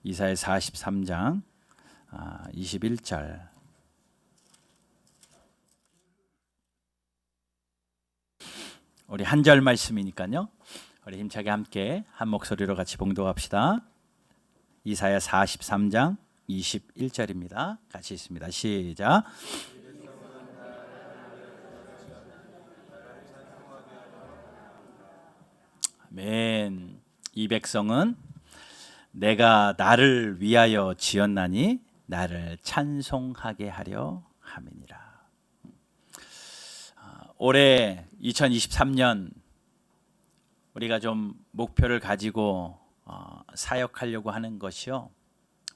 이사야 43장 21절. 우리 한 절 말씀이니까요. 우리 힘차게 함께 한 목소리로 같이 봉독합시다. 이사야 43장 21절입니다. 같이 있습니다. 시작. 아멘. 이 백성은 내가 나를 위하여 지었나니 나를 찬송하게 하려 함이니라. 올해 2023년 우리가 좀 목표를 가지고 사역하려고 하는 것이요,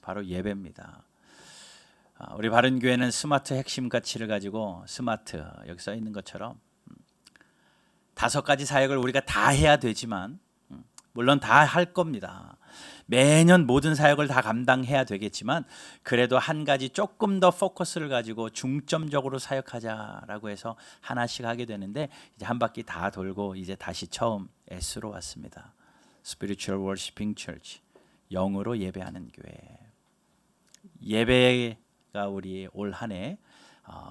바로 예배입니다. 우리 바른교회는 스마트 핵심 가치를 가지고, 스마트 여기 써 있는 것처럼 5가지 사역을 우리가 다 해야 되지만, 물론 다 할 겁니다. 매년 모든 사역을 다 감당해야 되겠지만, 그래도 한 가지 조금 더 포커스를 가지고 중점적으로 사역하자라고 해서 하나씩 하게 되는데, 이제 한 바퀴 다 돌고 이제 다시 처음 S로 왔습니다. Spiritual Worshiping Church, 영으로 예배하는 교회. 예배가 우리 올 한 해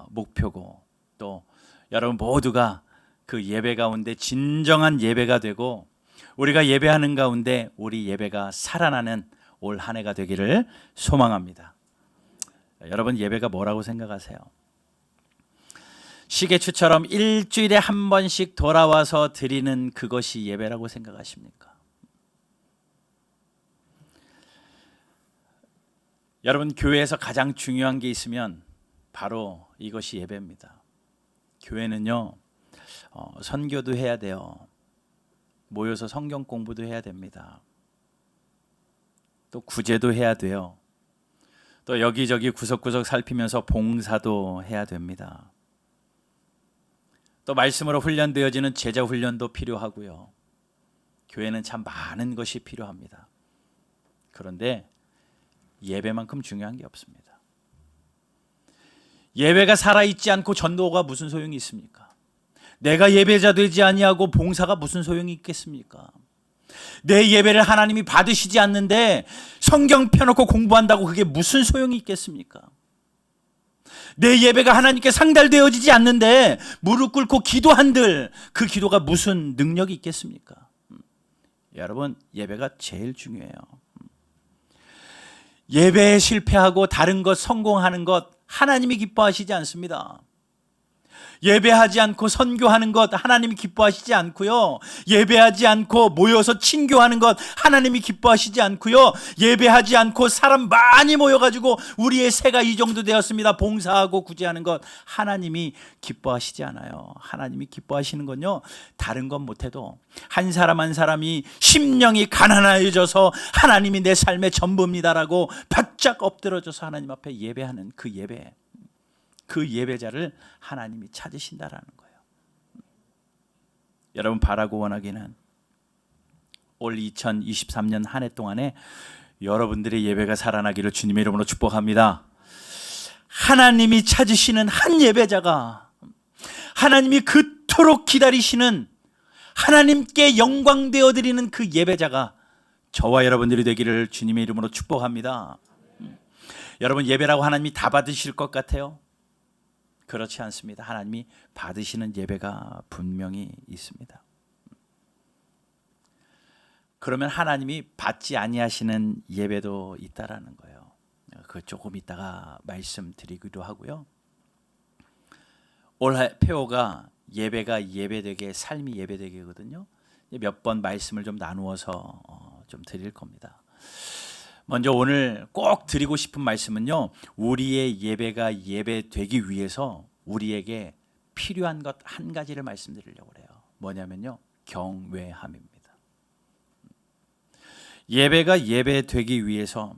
목표고, 또 여러분 모두가 그 예배 가운데 진정한 예배가 되고, 우리가 예배하는 가운데 우리 예배가 살아나는 올 한 해가 되기를 소망합니다. 여러분, 예배가 뭐라고 생각하세요? 시계추처럼 일주일에 한 번씩 돌아와서 드리는 그것이 예배라고 생각하십니까? 여러분, 교회에서 가장 중요한 게 있으면 바로 이것이 예배입니다. 교회는요, 선교도 해야 돼요. 모여서 성경 공부도 해야 됩니다. 또 구제도 해야 돼요. 또 여기저기 구석구석 살피면서 봉사도 해야 됩니다. 또 말씀으로 훈련되어지는 제자 훈련도 필요하고요. 교회는 참 많은 것이 필요합니다. 그런데 예배만큼 중요한 게 없습니다. 예배가 살아있지 않고 전도가 무슨 소용이 있습니까? 내가 예배자 되지 아니하고 봉사가 무슨 소용이 있겠습니까? 내 예배를 하나님이 받으시지 않는데 성경 펴놓고 공부한다고 그게 무슨 소용이 있겠습니까? 내 예배가 하나님께 상달되어지지 않는데 무릎 꿇고 기도한들 그 기도가 무슨 능력이 있겠습니까? 여러분, 예배가 제일 중요해요. 예배에 실패하고 다른 것 성공하는 것 하나님이 기뻐하시지 않습니다. 예배하지 않고 선교하는 것 하나님이 기뻐하시지 않고요. 예배하지 않고 모여서 친교하는 것 하나님이 기뻐하시지 않고요. 예배하지 않고 사람 많이 모여가지고 우리의 새가 이 정도 되었습니다, 봉사하고 구제하는 것 하나님이 기뻐하시지 않아요. 하나님이 기뻐하시는 건요, 다른 건 못해도 한 사람 한 사람이 심령이 가난해져서 하나님이 내 삶의 전부입니다라고 바짝 엎드러져서 하나님 앞에 예배하는 그 예배, 그 예배자를 하나님이 찾으신다라는 거예요. 여러분, 바라고 원하기는 올 2023년 한 해 동안에 여러분들의 예배가 살아나기를 주님의 이름으로 축복합니다. 하나님이 찾으시는 한 예배자가, 하나님이 그토록 기다리시는, 하나님께 영광 되어드리는 그 예배자가 저와 여러분들이 되기를 주님의 이름으로 축복합니다. 여러분, 예배라고 하나님이 다 받으실 것 같아요? 그렇지 않습니다. 하나님이 받으시는 예배가 분명히 있습니다. 그러면 하나님이 받지 아니하시는 예배도 있다라는 거예요. 그 조금 이따가 말씀드리기도 하고요. 올 폐호가 예배가 예배되게, 삶이 예배되게거든요. 몇 번 말씀을 좀 나누어서 좀 드릴 겁니다. 먼저 오늘 꼭 드리고 싶은 말씀은요, 우리의 예배가 예배되기 위해서 우리에게 필요한 것 한 가지를 말씀드리려고 해요. 뭐냐면요, 경외함입니다. 예배가 예배되기 위해서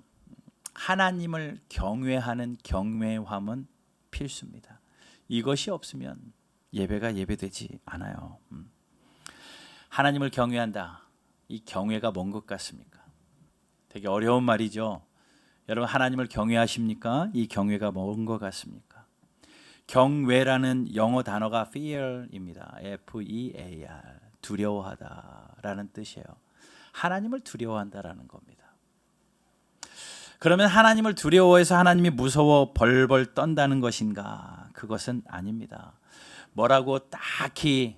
하나님을 경외하는 경외함은 필수입니다. 이것이 없으면 예배가 예배되지 않아요. 하나님을 경외한다, 이 경외가 뭔 것 같습니까? 되게 어려운 말이죠. 여러분, 하나님을 경외하십니까? 이 경외가 뭔 것 같습니까? 경외라는 영어 단어가 fear입니다. F-E-A-R, 두려워하다라는 뜻이에요. 하나님을 두려워한다라는 겁니다. 그러면 하나님을 두려워해서 하나님이 무서워 벌벌 떤다는 것인가? 그것은 아닙니다. 뭐라고 딱히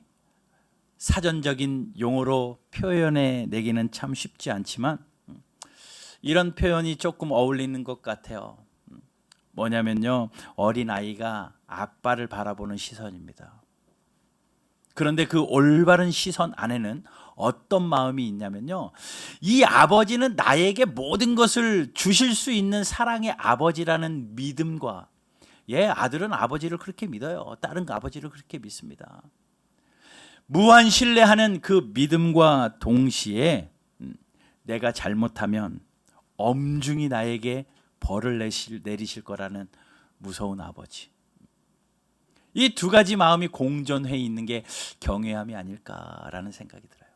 사전적인 용어로 표현해 내기는 참 쉽지 않지만 이런 표현이 조금 어울리는 것 같아요. 뭐냐면요, 어린아이가 아빠를 바라보는 시선입니다. 그런데 그 올바른 시선 안에는 어떤 마음이 있냐면요, 이 아버지는 나에게 모든 것을 주실 수 있는 사랑의 아버지라는 믿음과, 아들은 아버지를 그렇게 믿어요. 딸은 아버지를 그렇게 믿습니다. 무한 신뢰하는 그 믿음과 동시에 내가 잘못하면 엄중히 나에게 벌을 내리실 거라는 무서운 아버지. 이 두 가지 마음이 공존해 있는 게 경외함이 아닐까라는 생각이 들어요.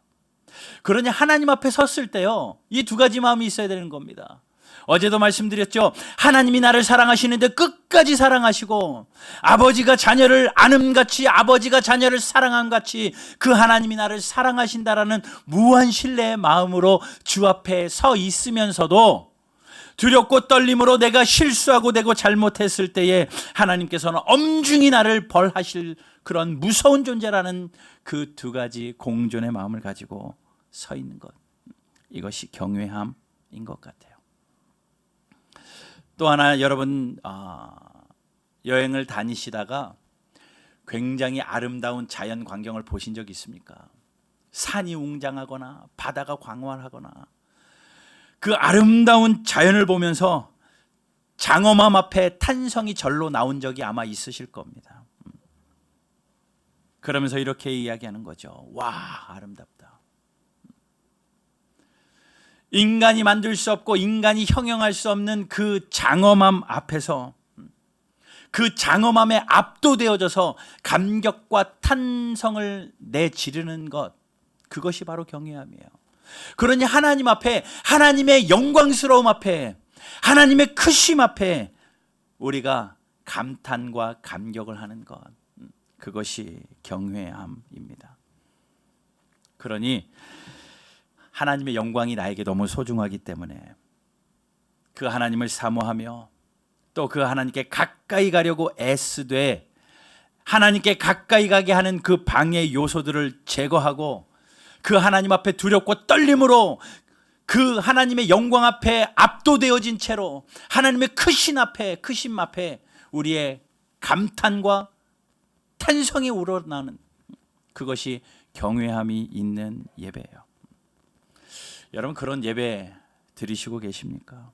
그러니 하나님 앞에 섰을 때요, 이 두 가지 마음이 있어야 되는 겁니다. 어제도 말씀드렸죠. 하나님이 나를 사랑하시는데 끝까지 사랑하시고, 아버지가 자녀를 아름같이, 아버지가 자녀를 사랑함같이 그 하나님이 나를 사랑하신다라는 무한 신뢰의 마음으로 주 앞에 서 있으면서도 두렵고 떨림으로 내가 실수하고 내고 잘못했을 때에 하나님께서는 엄중히 나를 벌하실 그런 무서운 존재라는 그 두 가지 공존의 마음을 가지고 서 있는 것, 이것이 경외함인 것 같아요. 또 하나, 여러분 여행을 다니시다가 굉장히 아름다운 자연 광경을 보신 적 있습니까? 산이 웅장하거나 바다가 광활하거나 그 아름다운 자연을 보면서 장엄함 앞에 탄성이 절로 나온 적이 아마 있으실 겁니다. 그러면서 이렇게 이야기하는 거죠. 와, 아름답다. 인간이 만들 수 없고 인간이 형용할 수 없는 그 장엄함 앞에서, 그 장엄함에 압도되어져서 감격과 탄성을 내지르는 것, 그것이 바로 경외함이에요. 그러니 하나님 앞에, 하나님의 영광스러움 앞에, 하나님의 크심 앞에 우리가 감탄과 감격을 하는 것, 그것이 경외함입니다. 그러니 하나님의 영광이 나에게 너무 소중하기 때문에 그 하나님을 사모하며 또 그 하나님께 가까이 가려고 애쓰되, 하나님께 가까이 가게 하는 그 방해 요소들을 제거하고 그 하나님 앞에 두렵고 떨림으로 그 하나님의 영광 앞에 압도되어진 채로 하나님의 크심 앞에 우리의 감탄과 탄성이 우러나는, 그것이 경외함이 있는 예배예요. 여러분, 그런 예배 드리시고 계십니까?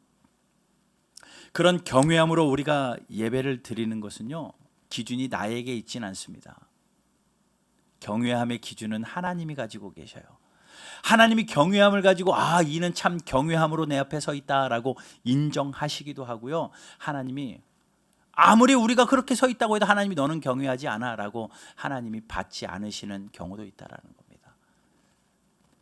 그런 경외함으로 우리가 예배를 드리는 것은요, 기준이 나에게 있진 않습니다. 경외함의 기준은 하나님이 가지고 계셔요. 하나님이 경외함을 가지고 이는 참 경외함으로 내 앞에 서 있다라고 인정하시기도 하고요, 하나님이 아무리 우리가 그렇게 서 있다고 해도 하나님이 너는 경외하지 않아 라고 하나님이 받지 않으시는 경우도 있다라는 겁니다.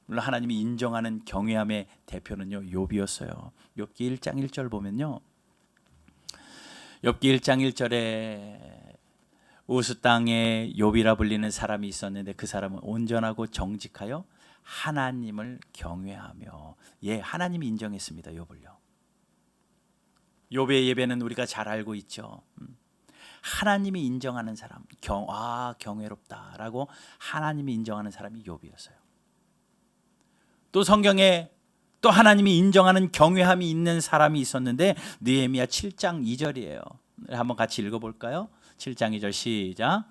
물론 하나님이 인정하는 경외함의 대표는요, 욥이었어요. 욥기 1장 1절 보면요, 욥기 1장 1절에 우스 땅에 욥이라 불리는 사람이 있었는데 그 사람은 온전하고 정직하여 하나님을 경외하며, 하나님이 인정했습니다, 욥을요. 욥의 예배는 우리가 잘 알고 있죠. 하나님이 인정하는 사람, 경외롭다라고 하나님이 인정하는 사람이 욥이었어요. 또 성경에 또 하나님이 인정하는 경외함이 있는 사람이 있었는데 느헤미야 7장 2절이에요. 한번 같이 읽어볼까요? 7장 2절 시작.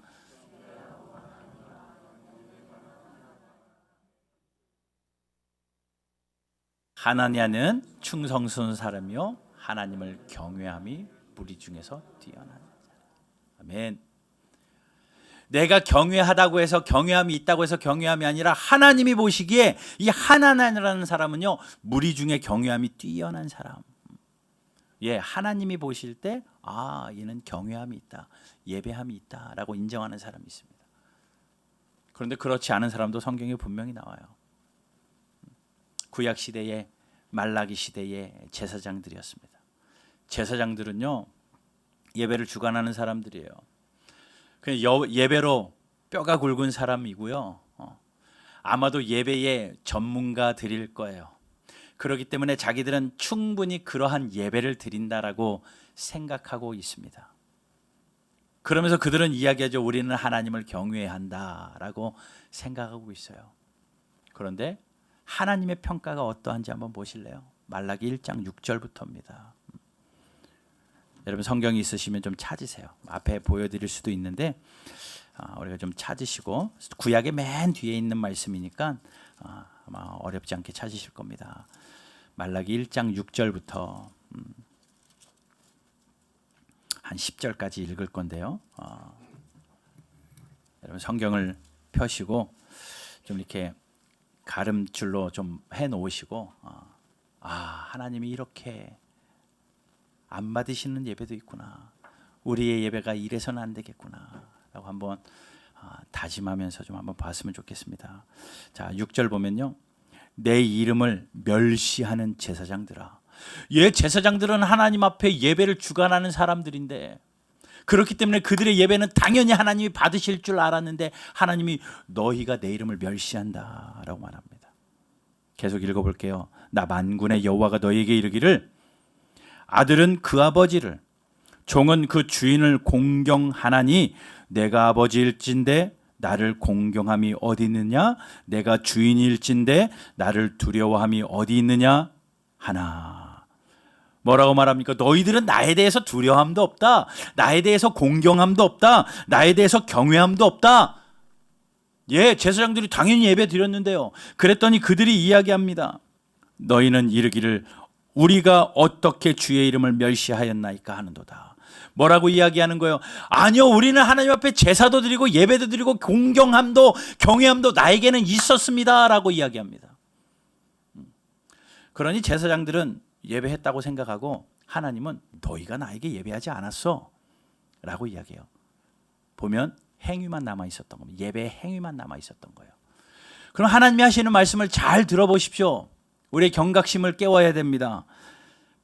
하나냐는 충성스러운 사람이요 하나님을 경외함이 무리 중에서 뛰어난 사람. 아멘. 내가 경외하다고 해서, 경외함이 있다고 해서 경외함이 아니라 하나님이 보시기에 이 하나냐라는 사람은요, 무리 중에 경외함이 뛰어난 사람. 하나님이 보실 때 얘는 경외함이 있다, 예배함이 있다라고 인정하는 사람이 있습니다. 그런데 그렇지 않은 사람도 성경에 분명히 나와요. 구약 시대에, 말라기 시대의 제사장들이었습니다. 제사장들은요, 예배를 주관하는 사람들이에요. 그냥 예배로 뼈가 굵은 사람이고요, 아마도 예배의 전문가들일 거예요. 그렇기 때문에 자기들은 충분히 그러한 예배를 드린다라고 생각하고 있습니다. 그러면서 그들은 이야기하죠. 우리는 하나님을 경외해야 한다라고 생각하고 있어요. 그런데 하나님의 평가가 어떠한지 한번 보실래요? 말라기 1장 6절부터입니다. 여러분 성경이 있으시면 좀 찾으세요. 앞에 보여드릴 수도 있는데 우리가 좀 찾으시고, 구약의 맨 뒤에 있는 말씀이니까 아마 어렵지 않게 찾으실 겁니다. 말라기 1장 6절부터 한 10절까지 읽을 건데요. 여러분 성경을 펴시고 좀 이렇게 가름줄로 좀 해놓으시고, 하나님이 이렇게 안 받으시는 예배도 있구나, 우리의 예배가 이래서는 안 되겠구나 라고 한번 다짐하면서 좀 한번 봤으면 좋겠습니다. 자, 6절 보면요, 내 이름을 멸시하는 제사장들아. 제사장들은 하나님 앞에 예배를 주관하는 사람들인데, 그렇기 때문에 그들의 예배는 당연히 하나님이 받으실 줄 알았는데 하나님이 너희가 내 이름을 멸시한다 라고 말합니다. 계속 읽어볼게요. 나 만군의 여호와가 너희에게 이르기를, 아들은 그 아버지를, 종은 그 주인을 공경하나니 내가 아버지일진데 나를 공경함이 어디 있느냐? 내가 주인일진데 나를 두려워함이 어디 있느냐 하나. 뭐라고 말합니까? 너희들은 나에 대해서 두려움도 없다, 나에 대해서 공경함도 없다, 나에 대해서 경외함도 없다. 제사장들이 당연히 예배 드렸는데요. 그랬더니 그들이 이야기합니다. 너희는 이르기를 우리가 어떻게 주의 이름을 멸시하였나이까 하는도다. 뭐라고 이야기하는 거예요? 아니요, 우리는 하나님 앞에 제사도 드리고 예배도 드리고 공경함도 경외함도 나에게는 있었습니다 라고 이야기합니다. 그러니 제사장들은 예배했다고 생각하고 하나님은 너희가 나에게 예배하지 않았어 라고 이야기해요. 보면 행위만 남아 있었던 겁니다. 예배의 행위만 남아 있었던 거예요. 그럼 하나님이 하시는 말씀을 잘 들어보십시오. 우리의 경각심을 깨워야 됩니다.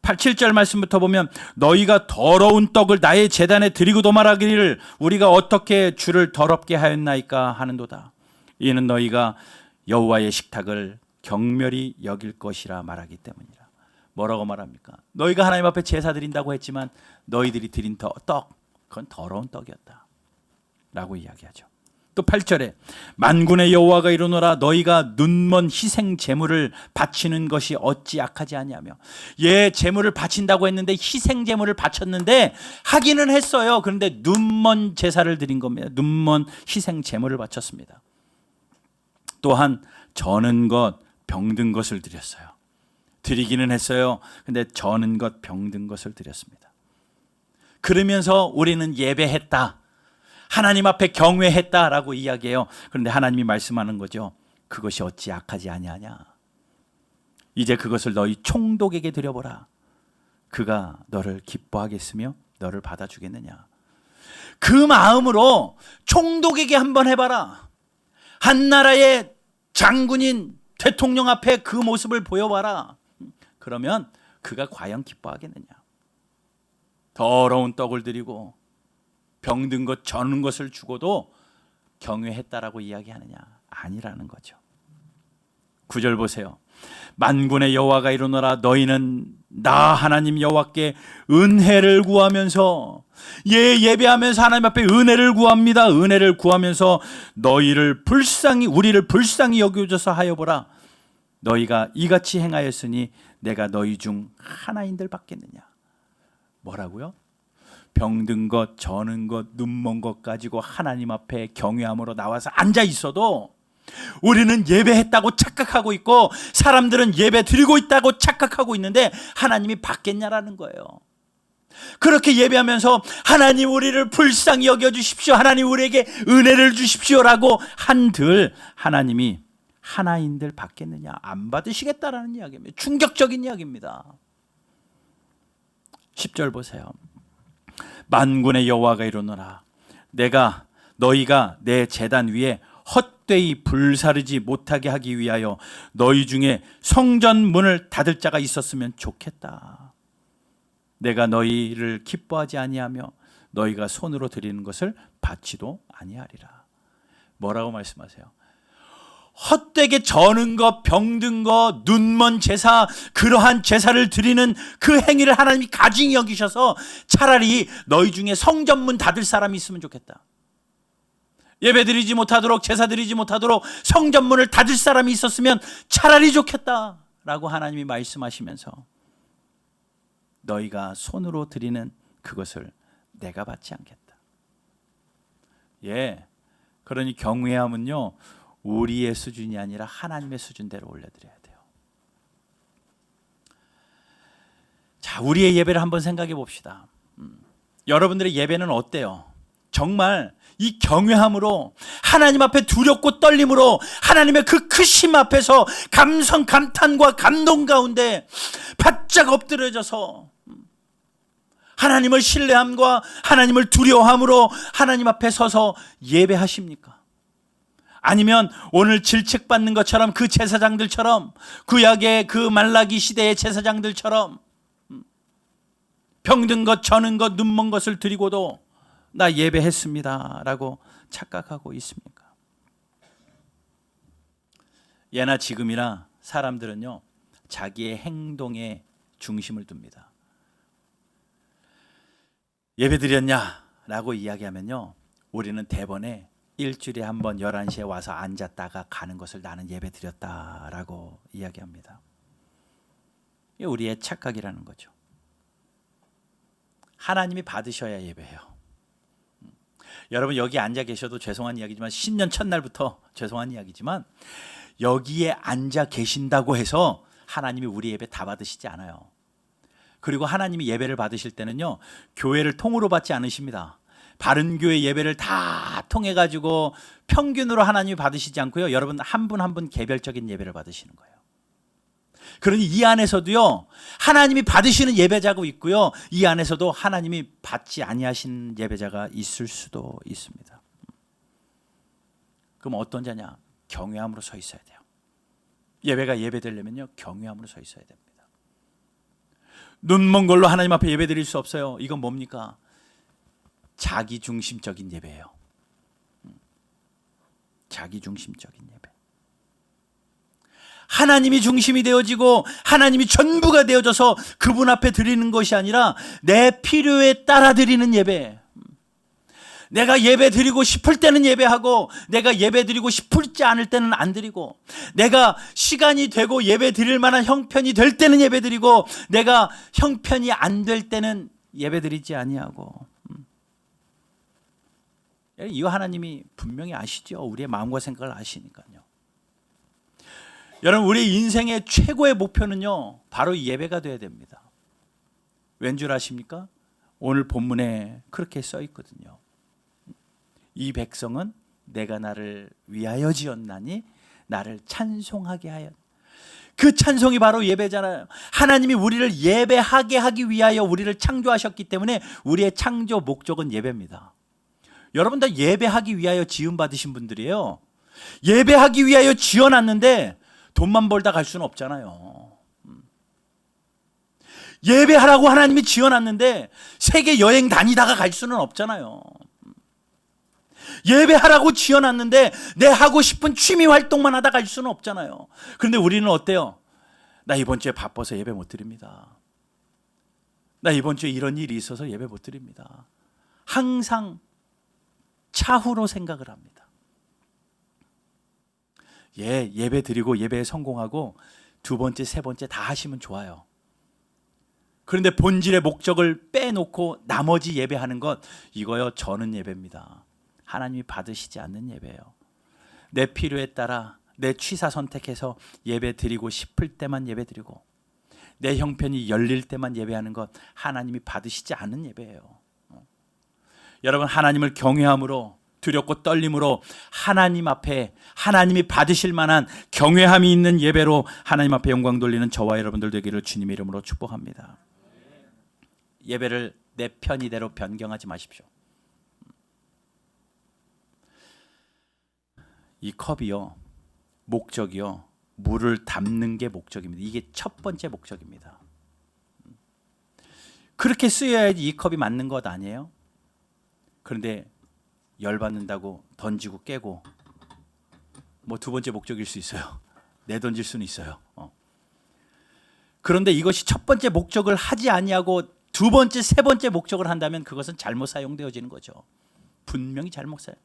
8, 7절 말씀부터 보면 너희가 더러운 떡을 나의 제단에 드리고도 말하기를 우리가 어떻게 주를 더럽게 하였나이까 하는도다. 이는 너희가 여호와의 식탁을 경멸히 여길 것이라 말하기 때문이라. 뭐라고 말합니까? 너희가 하나님 앞에 제사 드린다고 했지만 너희들이 드린 떡, 그건 더러운 떡이었다 라고 이야기하죠. 또 8절에 만군의 여호와가 이르노라 너희가 눈먼 희생 제물을 바치는 것이 어찌 악하지 아니하며. 제물을 바친다고 했는데 희생 제물을 바쳤는데 하기는 했어요. 그런데 눈먼 제사를 드린 겁니다. 눈먼 희생 제물을 바쳤습니다. 또한 저는 것 병든 것을 드렸어요. 드리기는 했어요. 근데 저는 것 병든 것을 드렸습니다. 그러면서 우리는 예배했다, 하나님 앞에 경외했다라고 이야기해요. 그런데 하나님이 말씀하는 거죠. 그것이 어찌 악하지 아니하냐. 이제 그것을 너희 총독에게 드려보라. 그가 너를 기뻐하겠으며 너를 받아주겠느냐. 그 마음으로 총독에게 한번 해봐라. 한 나라의 장군인 대통령 앞에 그 모습을 보여봐라. 그러면 그가 과연 기뻐하겠느냐. 더러운 떡을 드리고 병든 것, 저는 것을 주고도 경외했다라고 이야기하느냐? 아니라는 거죠. 9절 보세요. 만군의 여호와가 이르노라 너희는 나 하나님 여호와께 은혜를 구하면서, 예배하면서 하나님 앞에 은혜를 구합니다. 은혜를 구하면서 우리를 불쌍히 여겨줘서 하여보라. 너희가 이같이 행하였으니 내가 너희 중 하나인들 받겠느냐. 뭐라고요? 병든 것, 저는 것, 눈먼 것 가지고 하나님 앞에 경외함으로 나와서 앉아 있어도 우리는 예배했다고 착각하고 있고 사람들은 예배 드리고 있다고 착각하고 있는데 하나님이 받겠냐라는 거예요. 그렇게 예배하면서 하나님 우리를 불쌍히 여겨주십시오, 하나님 우리에게 은혜를 주십시오라고 한들 하나님이 하나인들 받겠느냐? 안 받으시겠다라는 이야기입니다. 충격적인 이야기입니다. 10절 보세요. 만군의 여호와가 이르노라 너희가 내 제단 위에 헛되이 불사르지 못하게 하기 위하여 너희 중에 성전 문을 닫을 자가 있었으면 좋겠다. 내가 너희를 기뻐하지 아니하며 너희가 손으로 드리는 것을 받지도 아니하리라. 뭐라고 말씀하세요? 헛되게 저는 것, 병든 것, 눈먼 제사, 그러한 제사를 드리는 그 행위를 하나님이 가증히 여기셔서 차라리 너희 중에 성전문 닫을 사람이 있으면 좋겠다. 예배 드리지 못하도록, 제사 드리지 못하도록 성전문을 닫을 사람이 있었으면 차라리 좋겠다 라고 하나님이 말씀하시면서 너희가 손으로 드리는 그것을 내가 받지 않겠다. 예, 그러니 경외함은요, 우리의 수준이 아니라 하나님의 수준대로 올려드려야 돼요. 자, 우리의 예배를 한번 생각해 봅시다. 여러분들의 예배는 어때요? 정말 이 경외함으로, 하나님 앞에 두렵고 떨림으로, 하나님의 그 크심 앞에서 감성, 감탄과 감동 가운데 바짝 엎드려져서 하나님을 신뢰함과 하나님을 두려워함으로 하나님 앞에 서서 예배하십니까? 아니면 오늘 질책받는 것처럼 그 제사장들처럼, 구약의 그 말라기 시대의 제사장들처럼 병든 것, 저는 것, 눈먼 것을 드리고도 나 예배했습니다 라고 착각하고 있습니까? 예나 지금이나 사람들은요, 자기의 행동에 중심을 둡니다. 예배 드렸냐 라고 이야기하면요, 우리는 대번에 일주일에 한 번 11시에 와서 앉았다가 가는 것을 나는 예배 드렸다라고 이야기합니다. 이게 우리의 착각이라는 거죠. 하나님이 받으셔야 예배해요. 여러분 여기 앉아 계셔도 죄송한 이야기지만, 신년 첫날부터 죄송한 이야기지만, 여기에 앉아 계신다고 해서 하나님이 우리 예배 다 받으시지 않아요. 그리고 하나님이 예배를 받으실 때는요, 교회를 통으로 받지 않으십니다. 바른교회 예배를 다 통해 가지고 평균으로 하나님이 받으시지 않고요, 여러분 한 분 한 분 개별적인 예배를 받으시는 거예요. 그러니 이 안에서도요, 하나님이 받으시는 예배자가 있고요, 이 안에서도 하나님이 받지 아니하신 예배자가 있을 수도 있습니다. 그럼 어떤 자냐? 경외함으로 서 있어야 돼요. 예배가 예배되려면요, 경외함으로 서 있어야 됩니다. 눈먼 걸로 하나님 앞에 예배 드릴 수 없어요. 이건 뭡니까? 자기중심적인 예배예요. 자기중심적인 예배. 하나님이 중심이 되어지고 하나님이 전부가 되어져서 그분 앞에 드리는 것이 아니라 내 필요에 따라 드리는 예배. 내가 예배 드리고 싶을 때는 예배하고, 내가 예배 드리고 싶지 않을 때는 안 드리고, 내가 시간이 되고 예배 드릴 만한 형편이 될 때는 예배 드리고, 내가 형편이 안 될 때는 예배 드리지 아니하고. 이거 하나님이 분명히 아시죠. 우리의 마음과 생각을 아시니까요. 여러분, 우리 인생의 최고의 목표는요, 바로 예배가 되어야 됩니다. 왠 줄 아십니까? 오늘 본문에 그렇게 써 있거든요. 이 백성은 내가 나를 위하여 지었나니 나를 찬송하게 하였. 그 찬송이 바로 예배잖아요. 하나님이 우리를 예배하게 하기 위하여 우리를 창조하셨기 때문에 우리의 창조 목적은 예배입니다. 여러분 다 예배하기 위하여 지음받으신 분들이에요. 예배하기 위하여 지어놨는데 돈만 벌다 갈 수는 없잖아요. 예배하라고 하나님이 지어놨는데 세계 여행 다니다가 갈 수는 없잖아요. 예배하라고 지어놨는데 내 하고 싶은 취미 활동만 하다 갈 수는 없잖아요. 그런데 우리는 어때요? 나 이번 주에 바빠서 예배 못 드립니다. 나 이번 주에 이런 일이 있어서 예배 못 드립니다. 항상 차후로 생각을 합니다. 예배 드리고 예배에 성공하고 두 번째, 세 번째 다 하시면 좋아요. 그런데 본질의 목적을 빼놓고 나머지 예배하는 것, 이거요, 저는 예배입니다. 하나님이 받으시지 않는 예배예요. 내 필요에 따라 내 취사 선택해서 예배 드리고 싶을 때만 예배 드리고, 내 형편이 열릴 때만 예배하는 것, 하나님이 받으시지 않는 예배예요. 여러분, 하나님을 경외함으로, 두렵고 떨림으로 하나님 앞에 하나님이 받으실 만한 경외함이 있는 예배로 하나님 앞에 영광 돌리는 저와 여러분들 되기를 주님의 이름으로 축복합니다. 예배를 내 편의대로 변경하지 마십시오. 이 컵이요, 목적이요, 물을 담는 게 목적입니다. 이게 첫 번째 목적입니다. 그렇게 쓰여야지 이 컵이 맞는 것 아니에요? 그런데 열받는다고 던지고 깨고 뭐 두 번째 목적일 수 있어요. 내던질 수는 있어요. 그런데 이것이 첫 번째 목적을 하지 아니하고 두 번째, 세 번째 목적을 한다면 그것은 잘못 사용되어지는 거죠. 분명히 잘못 사용.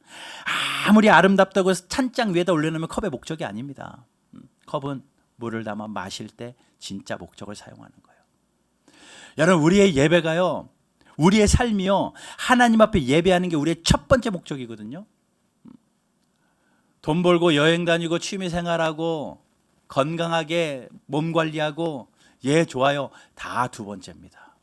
아무리 아름답다고 찬장 위에다 올려놓으면 컵의 목적이 아닙니다. 컵은 물을 담아 마실 때 진짜 목적을 사용하는 거예요. 여러분, 우리의 예배가요, 우리의 삶이요, 하나님 앞에 예배하는 게 우리의 첫 번째 목적이거든요. 돈 벌고 여행 다니고 취미 생활하고 건강하게 몸 관리하고, 예, 좋아요, 다 두 번째입니다.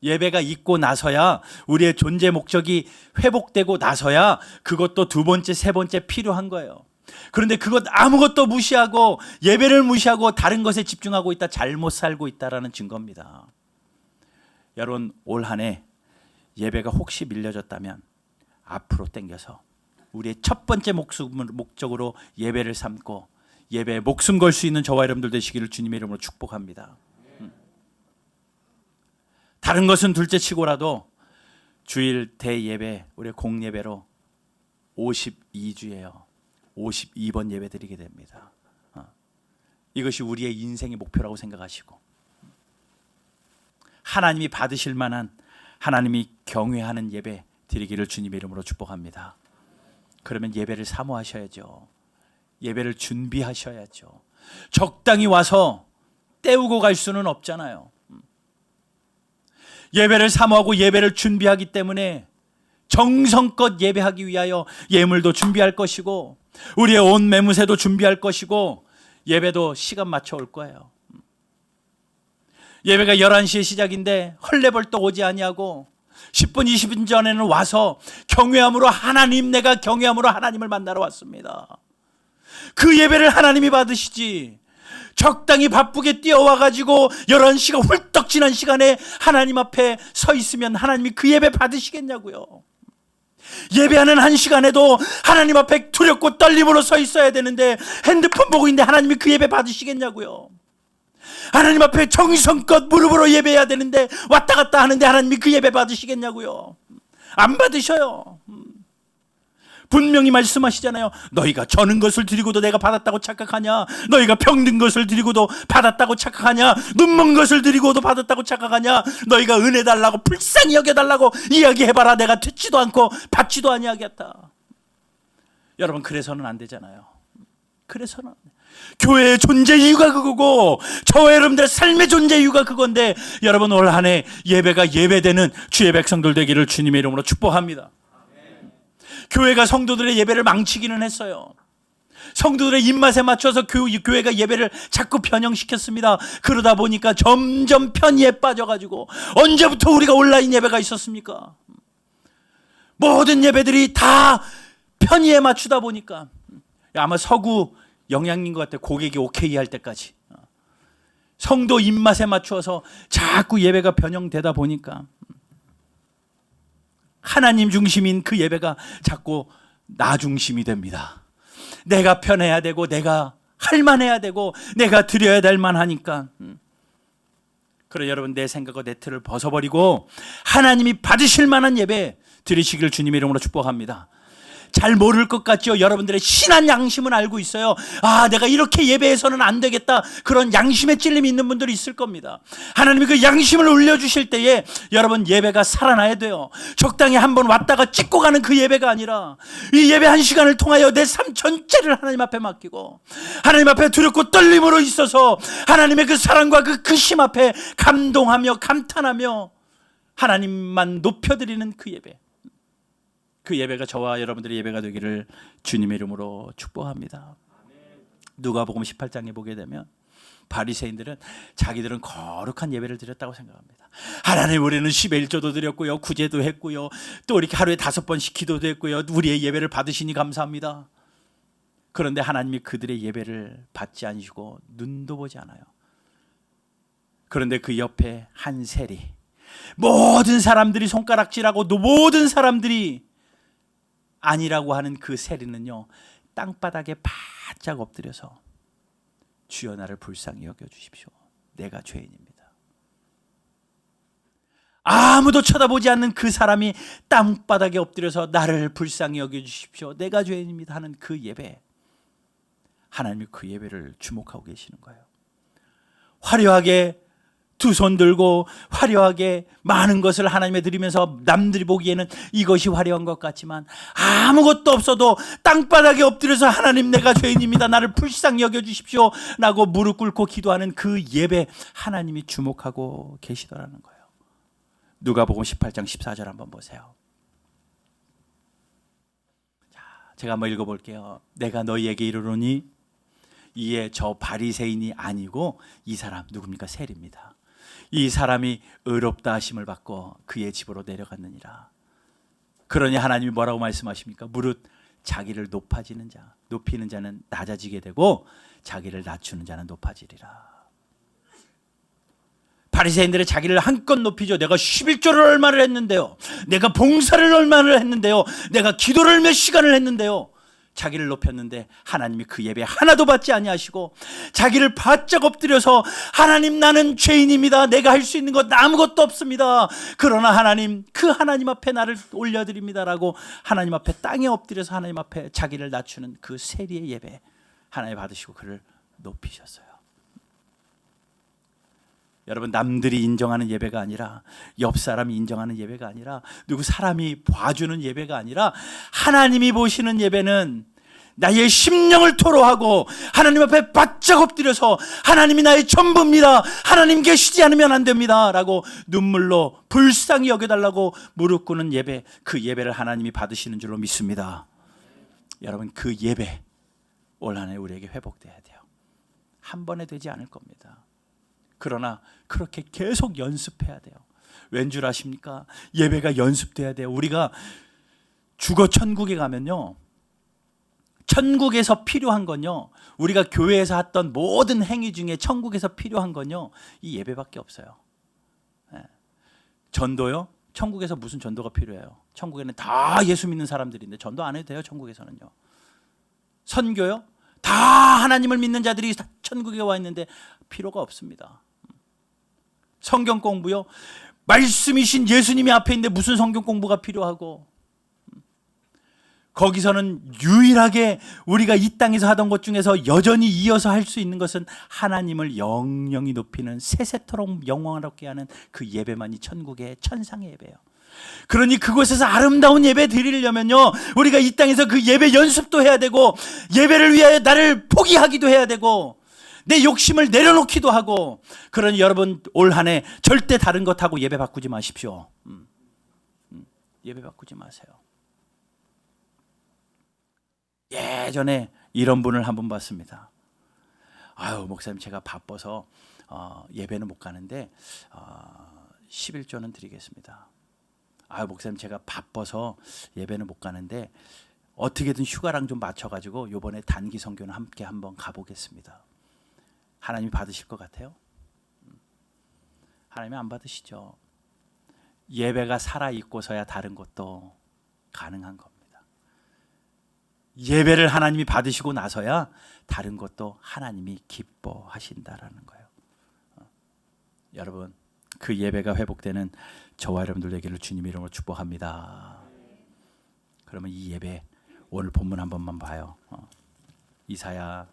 예배가 있고 나서야, 우리의 존재 목적이 회복되고 나서야 그것도 두 번째, 세 번째 필요한 거예요. 그런데 그것 아무것도 무시하고 예배를 무시하고 다른 것에 집중하고 있다, 잘못 살고 있다라는 증거입니다. 여러분, 올 한 해 예배가 혹시 밀려졌다면 앞으로 당겨서 우리의 첫 번째 목적으로 예배를 삼고 예배에 목숨 걸 수 있는 저와 여러분들 되시기를 주님의 이름으로 축복합니다. 다른 것은 둘째 치고라도 주일 대예배, 우리 공예배로 52주예요. 52번 예배 드리게 됩니다. 이것이 우리의 인생의 목표라고 생각하시고, 하나님이 받으실 만한, 하나님이 경외하는 예배 드리기를 주님의 이름으로 축복합니다. 그러면 예배를 사모하셔야죠. 예배를 준비하셔야죠. 적당히 와서 때우고 갈 수는 없잖아요. 예배를 사모하고 예배를 준비하기 때문에 정성껏 예배하기 위하여 예물도 준비할 것이고, 우리의 온 매무새도 준비할 것이고, 예배도 시간 맞춰 올 거예요. 예배가 11시에 시작인데 헐레벌떡 오지 아니하고 10분 20분 전에는 와서 경외함으로, 하나님, 내가 경외함으로 하나님을 만나러 왔습니다. 그 예배를 하나님이 받으시지, 적당히 바쁘게 뛰어와가지고 11시가 훌떡 지난 시간에 하나님 앞에 서 있으면 하나님이 그 예배 받으시겠냐고요. 예배하는 한 시간에도 하나님 앞에 두렵고 떨림으로 서 있어야 되는데 핸드폰 보고 있는데 하나님이 그 예배 받으시겠냐고요. 하나님 앞에 정성껏 무릎으로 예배해야 되는데 왔다 갔다 하는데 하나님이 그 예배 받으시겠냐고요. 안 받으셔요. 분명히 말씀하시잖아요. 너희가 저는 것을 드리고도 내가 받았다고 착각하냐? 너희가 병든 것을 드리고도 받았다고 착각하냐? 눈먼 것을 드리고도 받았다고 착각하냐? 너희가 은혜 달라고, 불쌍히 여겨달라고 이야기해봐라. 내가 듣지도 않고 받지도 아니하겠다. 여러분, 그래서는 안 되잖아요. 그래서는 교회의 존재 이유가 그거고, 저와 여러분들의 삶의 존재 이유가 그건데, 여러분, 올 한 해 예배가 예배되는 주의 백성들 되기를 주님의 이름으로 축복합니다. 교회가 성도들의 예배를 망치기는 했어요. 성도들의 입맛에 맞춰서 교회가 예배를 자꾸 변형시켰습니다. 그러다 보니까 점점 편의에 빠져가지고, 언제부터 우리가 온라인 예배가 있었습니까? 모든 예배들이 다 편의에 맞추다 보니까, 아마 서구 영향인 것 같아요. 고객이 오케이 할 때까지 성도 입맛에 맞추어서 자꾸 예배가 변형되다 보니까 하나님 중심인 그 예배가 자꾸 나 중심이 됩니다. 내가 편해야 되고, 내가 할 만해야 되고, 내가 드려야 될 만하니까. 그래, 여러분, 내 생각과 내 틀을 벗어버리고 하나님이 받으실 만한 예배 드리시기를 주님의 이름으로 축복합니다. 잘 모를 것 같죠? 여러분들의 신한 양심은 알고 있어요. 아, 내가 이렇게 예배해서는 안 되겠다, 그런 양심의 찔림이 있는 분들이 있을 겁니다. 하나님이 그 양심을 올려주실 때에 여러분, 예배가 살아나야 돼요. 적당히 한번 왔다가 찍고 가는 그 예배가 아니라, 이 예배 한 시간을 통하여 내 삶 전체를 하나님 앞에 맡기고, 하나님 앞에 두렵고 떨림으로 있어서 하나님의 그 사랑과 그 크심 앞에 감동하며 감탄하며 하나님만 높여드리는 그 예배, 그 예배가 저와 여러분들의 예배가 되기를 주님의 이름으로 축복합니다. 누가복음 18장에 보게 되면 바리새인들은 자기들은 거룩한 예배를 드렸다고 생각합니다. 하나님, 우리는 10의 1조도 드렸고요, 구제도 했고요, 또 이렇게 하루에 5번씩 기도도 했고요, 우리의 예배를 받으시니 감사합니다. 그런데 하나님이 그들의 예배를 받지 않으시고 눈도 보지 않아요. 그런데 그 옆에 한 세리, 모든 사람들이 손가락질하고 모든 사람들이 아니라고 하는 그 세리는요, 땅바닥에 바짝 엎드려서 주여, 나를 불쌍히 여겨주십시오. 내가 죄인입니다. 아무도 쳐다보지 않는 그 사람이 땅바닥에 엎드려서 나를 불쌍히 여겨주십시오. 내가 죄인입니다 하는 그 예배, 하나님이 그 예배를 주목하고 계시는 거예요. 화려하게 두 손 들고 화려하게 많은 것을 하나님께 드리면서 남들이 보기에는 이것이 화려한 것 같지만 아무것도 없어도 땅바닥에 엎드려서 하나님, 내가 죄인입니다, 나를 불쌍히 여겨주십시오 라고 무릎 꿇고 기도하는 그 예배, 하나님이 주목하고 계시더라는 거예요. 누가복음 18장 14절 한번 보세요. 자, 제가 한번 읽어볼게요. 내가 너희에게 이르노니 이에 저 바리새인이 아니고 이 사람 누굽니까? 셀입니다. 이 사람이 의롭다 하심을 받고 그의 집으로 내려갔느니라. 그러니 하나님이 뭐라고 말씀하십니까? 무릇 자기를 높이는 자는 낮아지게 되고 자기를 낮추는 자는 높아지리라. 바리새인들은 자기를 한껏 높이죠. 내가 11조를 얼마를 했는데요, 내가 봉사를 얼마를 했는데요, 내가 기도를 몇 시간을 했는데요. 자기를 높였는데 하나님이 그 예배 하나도 받지 아니하시고 자기를 바짝 엎드려서 하나님, 나는 죄인입니다, 내가 할 수 있는 것 아무것도 없습니다, 그러나 하나님, 그 하나님 앞에 나를 올려드립니다라고 하나님 앞에 땅에 엎드려서 하나님 앞에 자기를 낮추는 그 세리의 예배, 하나님 받으시고 그를 높이셨어요. 여러분, 남들이 인정하는 예배가 아니라, 옆 사람이 인정하는 예배가 아니라, 누구 사람이 봐주는 예배가 아니라, 하나님이 보시는 예배는 나의 심령을 토로하고 하나님 앞에 바짝 엎드려서 하나님이 나의 전부입니다, 하나님 계시지 않으면 안 됩니다 라고 눈물로 불쌍히 여겨달라고 무릎 꿇는 예배, 그 예배를 하나님이 받으시는 줄로 믿습니다. 여러분, 그 예배 올 한 해 우리에게 회복돼야 돼요. 한 번에 되지 않을 겁니다. 그러나 그렇게 계속 연습해야 돼요. 왠 줄 아십니까? 예배가 연습돼야 돼요. 우리가 죽어 천국에 가면요, 천국에서 필요한 건요, 우리가 교회에서 했던 모든 행위 중에 천국에서 필요한 건요, 이 예배밖에 없어요. 전도요? 천국에서 무슨 전도가 필요해요? 천국에는 다 예수 믿는 사람들인데 전도 안 해도 돼요, 천국에서는요. 선교요? 다 하나님을 믿는 자들이 천국에 와 있는데 필요가 없습니다. 성경 공부요? 말씀이신 예수님이 앞에 있는데 무슨 성경 공부가 필요하고, 거기서는 유일하게 우리가 이 땅에서 하던 것 중에서 여전히 이어서 할 수 있는 것은 하나님을 영영이 높이는, 세세토록 영광스럽게 하는 그 예배만이 천국의 천상의 예배예요. 그러니 그곳에서 아름다운 예배 드리려면요, 우리가 이 땅에서 그 예배 연습도 해야 되고, 예배를 위하여 나를 포기하기도 해야 되고, 내 욕심을 내려놓기도 하고. 그러니 여러분, 올 한 해 절대 다른 것하고 예배 바꾸지 마십시오. 예배 바꾸지 마세요. 예전에 이런 분을 한 번 봤습니다. 아유, 목사님, 제가 바빠서 예배는 못 가는데 11조는 드리겠습니다. 아유, 목사님, 제가 바빠서 예배는 못 가는데 어떻게든 휴가랑 좀 맞춰가지고 요번에 단기 선교는 함께 한번 가보겠습니다. 하나님이 받으실 것 같아요? 하나님이 안 받으시죠. 예배가 살아있고서야 다른 것도 가능한 겁니다. 예배를 하나님이 받으시고 나서야 다른 것도 하나님이 기뻐하신다라는 거예요. 여러분, 그 예배가 회복되는 저와 여러분들 되기를 주님 이름으로 축복합니다. 그러면 이 예배, 오늘 본문 한 번만 봐요. 이사야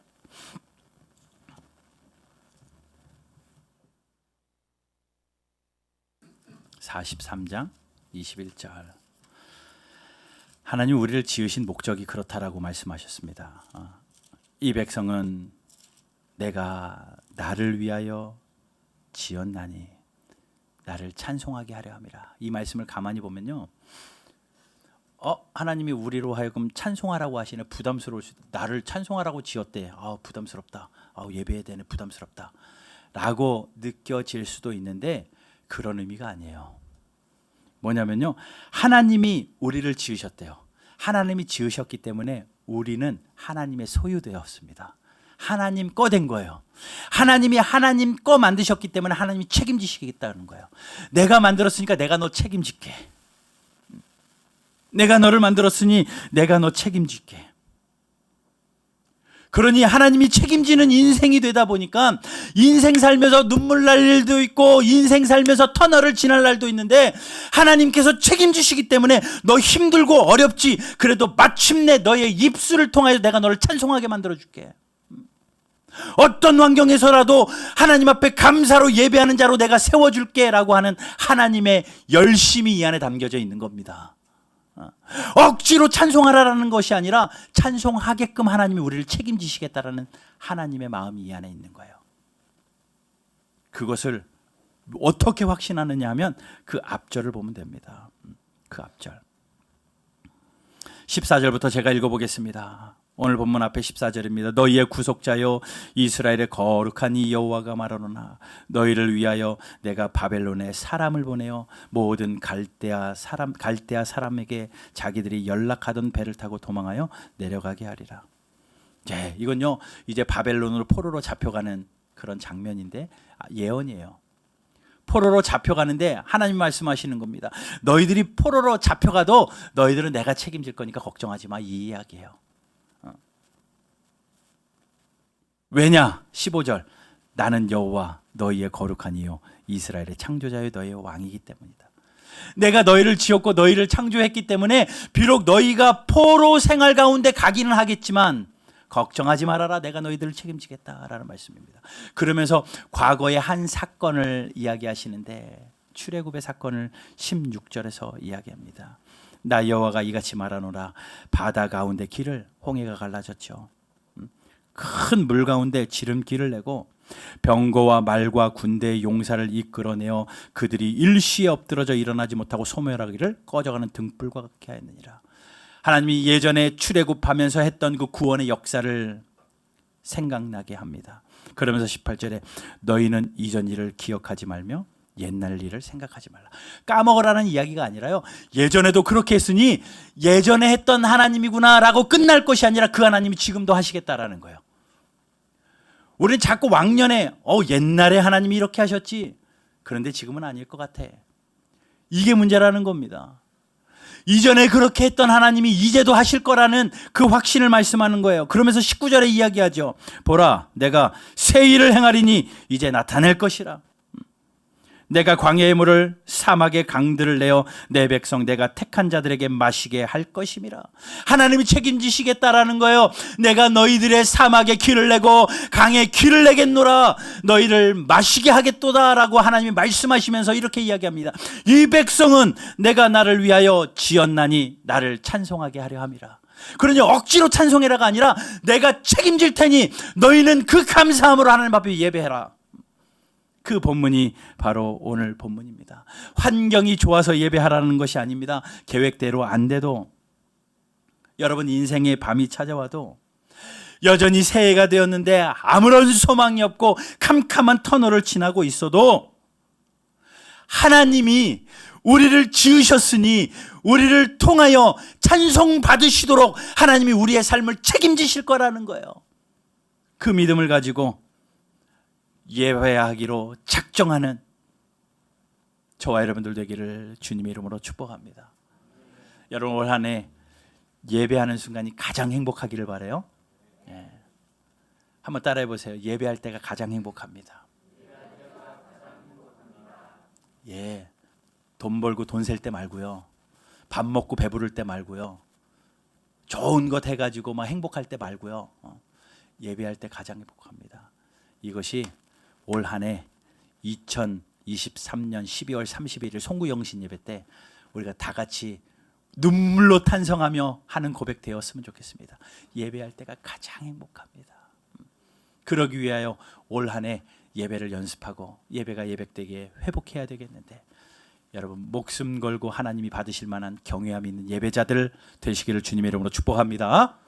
43장 21절. 하나님 우리를 지으신 목적이 그렇다라고 말씀하셨습니다. 이 백성은 내가 나를 위하여 지었나니 나를 찬송하게 하려 함이라. 이 말씀을 가만히 보면요, 하나님이 우리로 하여금 찬송하라고 하시네. 부담스러울 수, 나를 찬송하라고 지었대. 부담스럽다. 예배해야 되네. 부담스럽다 라고 느껴질 수도 있는데 그런 의미가 아니에요. 뭐냐면요, 하나님이 우리를 지으셨대요. 하나님이 지으셨기 때문에 우리는 하나님의 소유되었습니다. 하나님 거 된 거예요. 하나님이 하나님 거 만드셨기 때문에 하나님이 책임지시겠다는 거예요. 내가 만들었으니까 내가 너 책임질게. 내가 너를 만들었으니 내가 너 책임질게. 그러니 하나님이 책임지는 인생이 되다 보니까 인생 살면서 눈물 날 일도 있고 인생 살면서 터널을 지날 날도 있는데 하나님께서 책임지시기 때문에 너 힘들고 어렵지, 그래도 마침내 너의 입술을 통하여 내가 너를 찬송하게 만들어줄게. 어떤 환경에서라도 하나님 앞에 감사로 예배하는 자로 내가 세워줄게 라고 하는 하나님의 열심이 이 안에 담겨져 있는 겁니다. 억지로 찬송하라라는 것이 아니라 찬송하게끔 하나님이 우리를 책임지시겠다라는 하나님의 마음이 이 안에 있는 거예요. 그것을 어떻게 확신하느냐 하면 그 앞절을 보면 됩니다. 그 앞절 14절부터 제가 읽어보겠습니다. 오늘 본문 앞에 14절입니다. 너희의 구속자여 이스라엘의 거룩한 이 여호와가 말하노라. 너희를 위하여 내가 바벨론에 사람을 보내어 모든 갈대아 사람에게 자기들이 연락하던 배를 타고 도망하여 내려가게 하리라. 이건요 이제 바벨론으로 포로로 잡혀가는 그런 장면인데 예언이에요. 포로로 잡혀가는데 하나님 말씀하시는 겁니다. 너희들이 포로로 잡혀가도 너희들은 내가 책임질 거니까 걱정하지 마, 이 이야기예요. 왜냐? 15절 나는 여호와 너희의 거룩한 이요 이스라엘의 창조자여 너희의 왕이기 때문이다. 내가 너희를 지었고 너희를 창조했기 때문에 비록 너희가 포로 생활 가운데 가기는 하겠지만 걱정하지 말아라, 내가 너희들을 책임지겠다라는 말씀입니다. 그러면서 과거의 한 사건을 이야기하시는데 출애굽의 사건을 16절에서 이야기합니다. 나 여호와가 이같이 말하노라. 바다 가운데 길을 홍해가 갈라졌죠. 큰 물 가운데 지름길을 내고 병거와 말과 군대의 용사를 이끌어내어 그들이 일시에 엎드러져 일어나지 못하고 소멸하기를 꺼져가는 등불과 같게 하였느니라. 하나님이 예전에 출애굽하면서 했던 그 구원의 역사를 생각나게 합니다. 그러면서 18절에 너희는 이전 일을 기억하지 말며 옛날 일을 생각하지 말라. 까먹으라는 이야기가 아니라요, 예전에도 그렇게 했으니 예전에 했던 하나님이구나 라고 끝날 것이 아니라 그 하나님이 지금도 하시겠다라는 거예요. 우리는 자꾸 왕년에 옛날에 하나님이 이렇게 하셨지, 그런데 지금은 아닐 것 같아, 이게 문제라는 겁니다. 이전에 그렇게 했던 하나님이 이제도 하실 거라는 그 확신을 말씀하는 거예요. 그러면서 19절에 이야기하죠. 보라, 내가 새 일을 행하리니 이제 나타낼 것이라. 내가 광야의 물을 사막의 강들을 내어 내 백성 내가 택한 자들에게 마시게 할 것임이라. 하나님이 책임지시겠다라는 거예요. 내가 너희들의 사막에 길을 내고 강에 길을 내겠노라. 너희를 마시게 하겠도다라고 하나님이 말씀하시면서 이렇게 이야기합니다. 이 백성은 내가 나를 위하여 지었나니 나를 찬송하게 하려 함이라. 그러니 억지로 찬송해라가 아니라 내가 책임질 테니 너희는 그 감사함으로 하나님 앞에 예배해라. 그 본문이 바로 오늘 본문입니다. 환경이 좋아서 예배하라는 것이 아닙니다. 계획대로 안 돼도, 여러분 인생의 밤이 찾아와도 여전히 새해가 되었는데 아무런 소망이 없고 캄캄한 터널을 지나고 있어도 하나님이 우리를 지으셨으니 우리를 통하여 찬송 받으시도록 하나님이 우리의 삶을 책임지실 거라는 거예요. 그 믿음을 가지고 예배하기로 작정하는 저와 여러분들 되기를 주님의 이름으로 축복합니다. 여러분 올 한 해 예배하는 순간이 가장 행복하기를 바라요. 한번 따라해 보세요. 예배할 때가 가장 행복합니다. 돈 벌고 돈 셀 때 말고요, 밥 먹고 배부를 때 말고요, 좋은 것 해가지고 막 행복할 때 말고요, 예배할 때 가장 행복합니다. 이것이 올 한 해 2023년 12월 31일 송구영신 예배 때 우리가 다 같이 눈물로 탄성하며 하는 고백 되었으면 좋겠습니다. 예배할 때가 가장 행복합니다. 그러기 위하여 올 한 해 예배를 연습하고 예배가 예배되게 회복해야 되겠는데, 여러분 목숨 걸고 하나님이 받으실 만한 경외함 있는 예배자들 되시기를 주님의 이름으로 축복합니다.